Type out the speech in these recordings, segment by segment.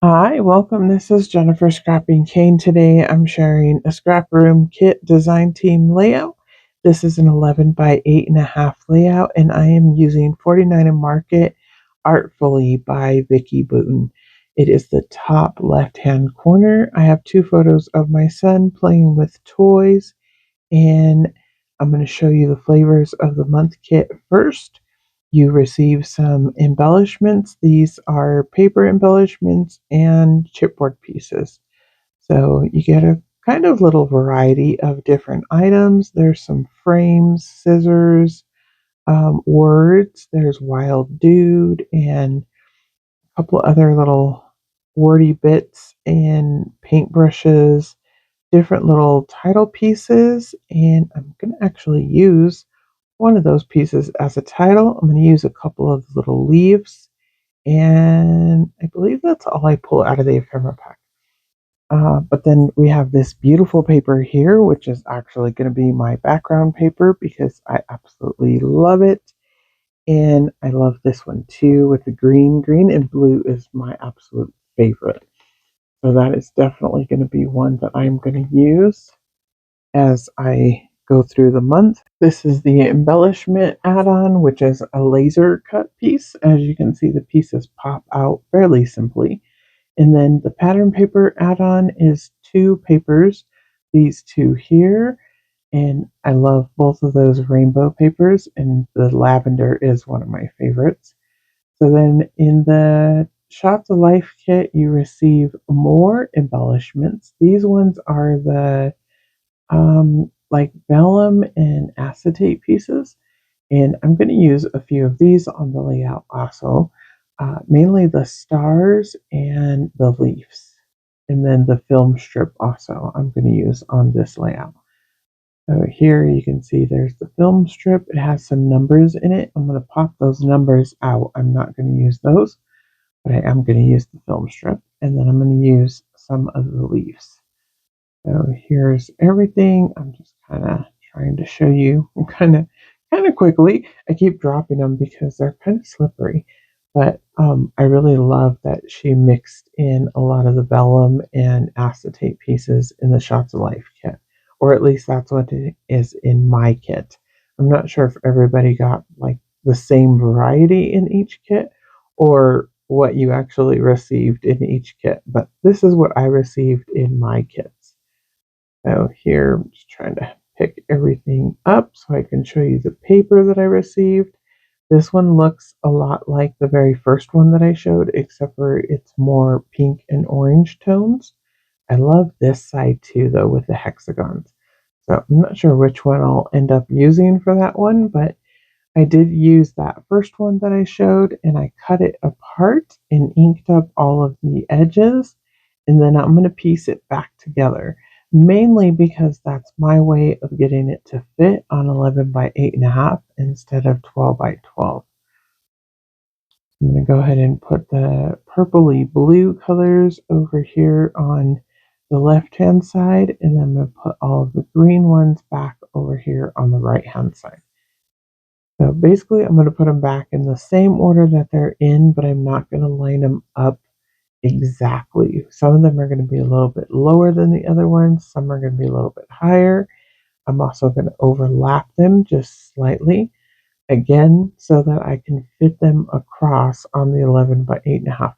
Hi, welcome. This is Jennifer Scrapping Kane. Today I'm sharing a Scraproom kit design team layout. This is an 11 by 8.5 layout, and I am using 49 and Market Artfully by Vicki Boutin. It is the top left hand corner. I have two photos of my son playing with toys, and I'm going to show you the flavors of the month kit first. You receive some embellishments. These are paper embellishments and chipboard pieces. So you get a kind of little variety of different items. There's some frames, scissors, words. There's wild dude and a couple other little wordy bits and paintbrushes, different little title pieces. And I'm going to actually use one of those pieces as a title. I'm going to use a couple of little leaves, and I believe that's all I pull out of the ephemera pack. But then we have this beautiful paper here, which is actually going to be my background paper because I absolutely love it. And I love this one too with the green. Green and blue is my absolute favorite. So that is definitely going to be one that I'm going to use as I go through the month. This is the embellishment add-on, which is a laser cut piece. As you can see, the pieces pop out fairly simply. And then the pattern paper add-on is two papers, these two here, and I love both of those rainbow papers, and the lavender is one of my favorites. So then in the Shots of Life kit, you receive more embellishments. These ones are the like vellum and acetate pieces. And I'm going to use a few of these on the layout also, mainly the stars and the leaves. And then the film strip also I'm going to use on this layout. So here you can see there's the film strip. It has some numbers in it. I'm going to pop those numbers out. I'm not going to use those, but I am going to use the film strip. And then I'm going to use some of the leaves. So here's everything. I'm just kind of trying to show you kind of quickly. I keep dropping them because they're kind of slippery. But I really love that she mixed in a lot of the vellum and acetate pieces in the Shots of Life kit. Or at least that's what it is in my kit. I'm not sure if everybody got like the same variety in each kit or what you actually received in each kit, but this is what I received in my kits. So here, I'm just trying to pick everything up so I can show you the paper that I received. This one looks a lot like the very first one that I showed, except for it's more pink and orange tones. I love this side too, though, with the hexagons. So I'm not sure which one I'll end up using for that one, but I did use that first one that I showed, and I cut it apart and inked up all of the edges, and then I'm going to piece it back together, mainly because that's my way of getting it to fit on 11 by 8.5 instead of 12 by 12. I'm going to go ahead and put the purpley blue colors over here on the left hand side, and then I'm going to put all of the green ones back over here on the right hand side. So basically, I'm going to put them back in the same order that they're in, but I'm not going to line them up exactly. Some of them are going to be a little bit lower than the other ones. Some are going to be a little bit higher. I'm also going to overlap them just slightly, again, so that I can fit them across on the 11 by 8.5.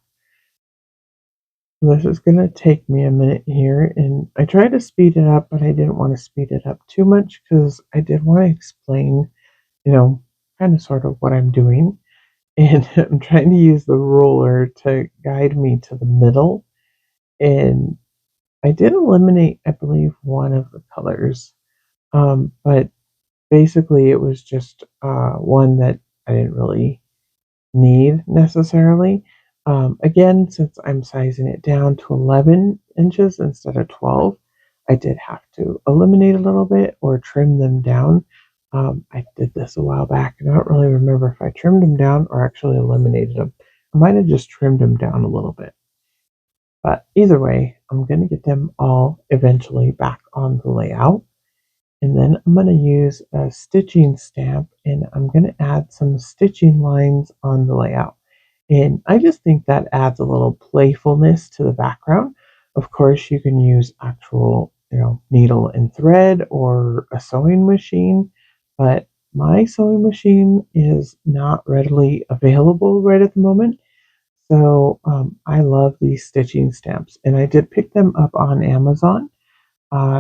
This is going to take me a minute here, and I tried to speed it up, but I didn't want to speed it up too much because I did want to explain, kind of sort of what I'm doing. And I'm trying to use the ruler to guide me to the middle. And I did eliminate, I believe, one of the colors. But basically, it was just one that I didn't really need necessarily. Again, since I'm sizing it down to 11 inches instead of 12, I did have to eliminate a little bit or trim them down. I did this a while back, and I don't really remember if I trimmed them down or actually eliminated them. I might have just trimmed them down a little bit. But either way, I'm going to get them all eventually back on the layout. And then I'm going to use a stitching stamp, and I'm going to add some stitching lines on the layout. And I just think that adds a little playfulness to the background. Of course, you can use actual, needle and thread or a sewing machine, but my sewing machine is not readily available right at the moment. So I love these stitching stamps, and I did pick them up on Amazon.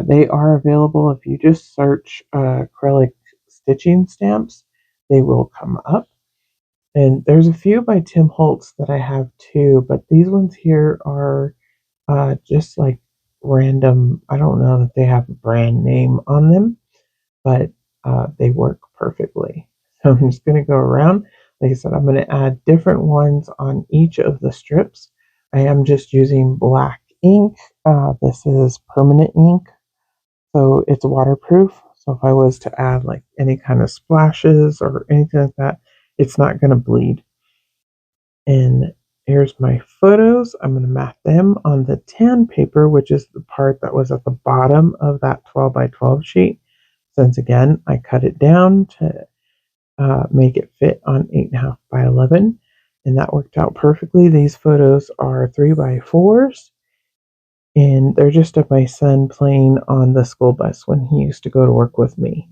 They are available if you just search acrylic stitching stamps, they will come up. And there's a few by Tim Holtz that I have too, but these ones here are just like random. I don't know that they have a brand name on them, but they work perfectly. So I'm just going to go around. Like I said, I'm going to add different ones on each of the strips. I am just using black ink. This is permanent ink, so it's waterproof. So if I was to add like any kind of splashes or anything like that, it's not going to bleed. And here's my photos. I'm going to mat them on the tan paper, which is the part that was at the bottom of that 12 by 12 sheet. Since again, I cut it down to make it fit on 8.5 by 11. And that worked out perfectly. These photos are 3 by 4s. And they're just of my son playing on the school bus when he used to go to work with me.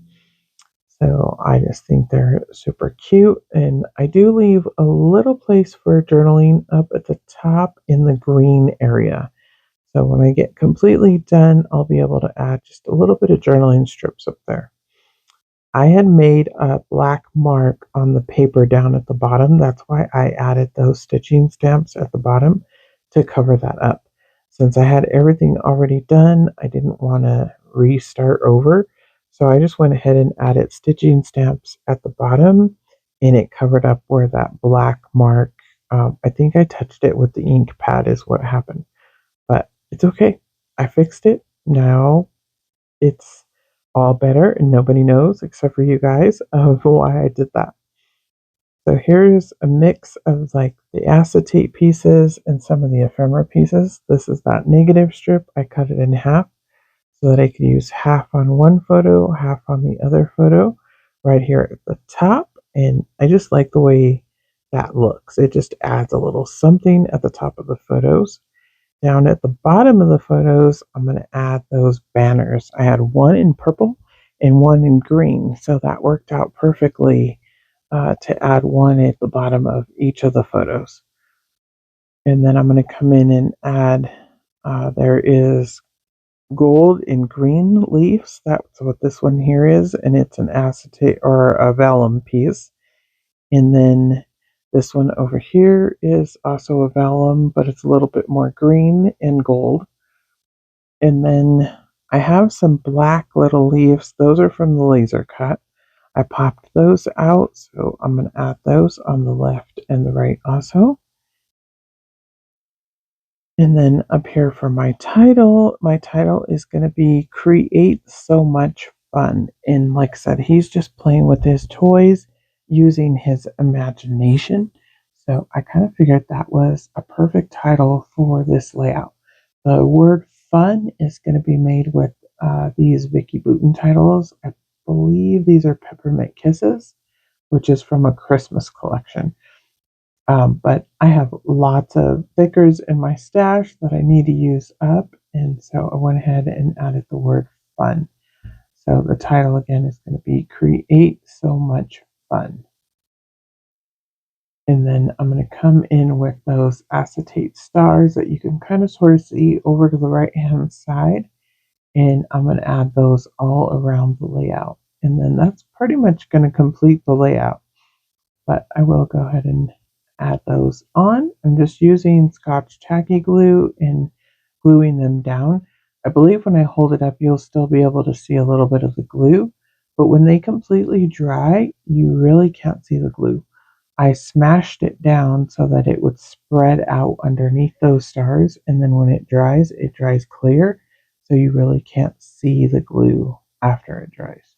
So I just think they're super cute. And I do leave a little place for journaling up at the top in the green area. So when I get completely done, I'll be able to add just a little bit of journaling strips up there. I had made a black mark on the paper down at the bottom. That's why I added those stitching stamps at the bottom to cover that up. Since I had everything already done, I didn't want to restart over. So I just went ahead and added stitching stamps at the bottom, and it covered up where that black mark, I think I touched it with the ink pad is what happened. But it's okay. I fixed it. Now it's all better, and nobody knows except for you guys of why I did that. So here's a mix of like the acetate pieces and some of the ephemera pieces. This is that negative strip. I cut it in half so that I could use half on one photo, half on the other photo right here at the top. And I just like the way that looks. It just adds a little something at the top of the photos. Down at the bottom of the photos, I'm going to add those banners. I had one in purple and one in green, so that worked out perfectly to add one at the bottom of each of the photos. And then I'm going to come in and add, there is gold and green leaves. That's what this one here is, and it's an acetate or a vellum piece. And then this one over here is also a vellum, but it's a little bit more green and gold. And then I have some black little leaves. Those are from the laser cut. I popped those out, so I'm going to add those on the left and the right also. And then up here for my title is going to be Create So Much Fun. And like I said, he's just playing with his toys using his imagination. So I kind of figured that was a perfect title for this layout. The word fun is going to be made with these Vicki Boutin titles. I believe these are Peppermint Kisses, which is from a Christmas collection. But I have lots of thickers in my stash that I need to use up, and so I went ahead and added the word fun. So the title again is going to be Create So Much Fun. And then I'm going to come in with those acetate stars that you can kind of sort of see over to the right hand side. And I'm going to add those all around the layout. And then that's pretty much going to complete the layout. But I will go ahead and add those on. I'm just using Scotch tacky glue and gluing them down. I believe when I hold it up, you'll still be able to see a little bit of the glue. But when they completely dry, you really can't see the glue. I smashed it down so that it would spread out underneath those stars, and then when it dries clear, so you really can't see the glue after it dries.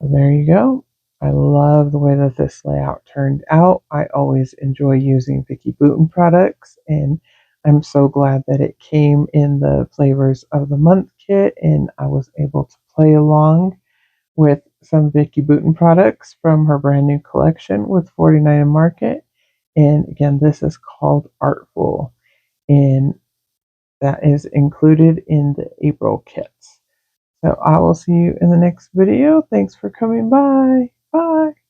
So there you go. I love the way that this layout turned out. I always enjoy using Vicki Boutin products, and I'm so glad that it came in the flavors of the month kit, and I was able to play along with some Vicki Boutin products from her brand new collection with 49 Market. And again, this is called Artful, and that is included in the April kits. So I will see you in the next video. Thanks for coming by. Bye.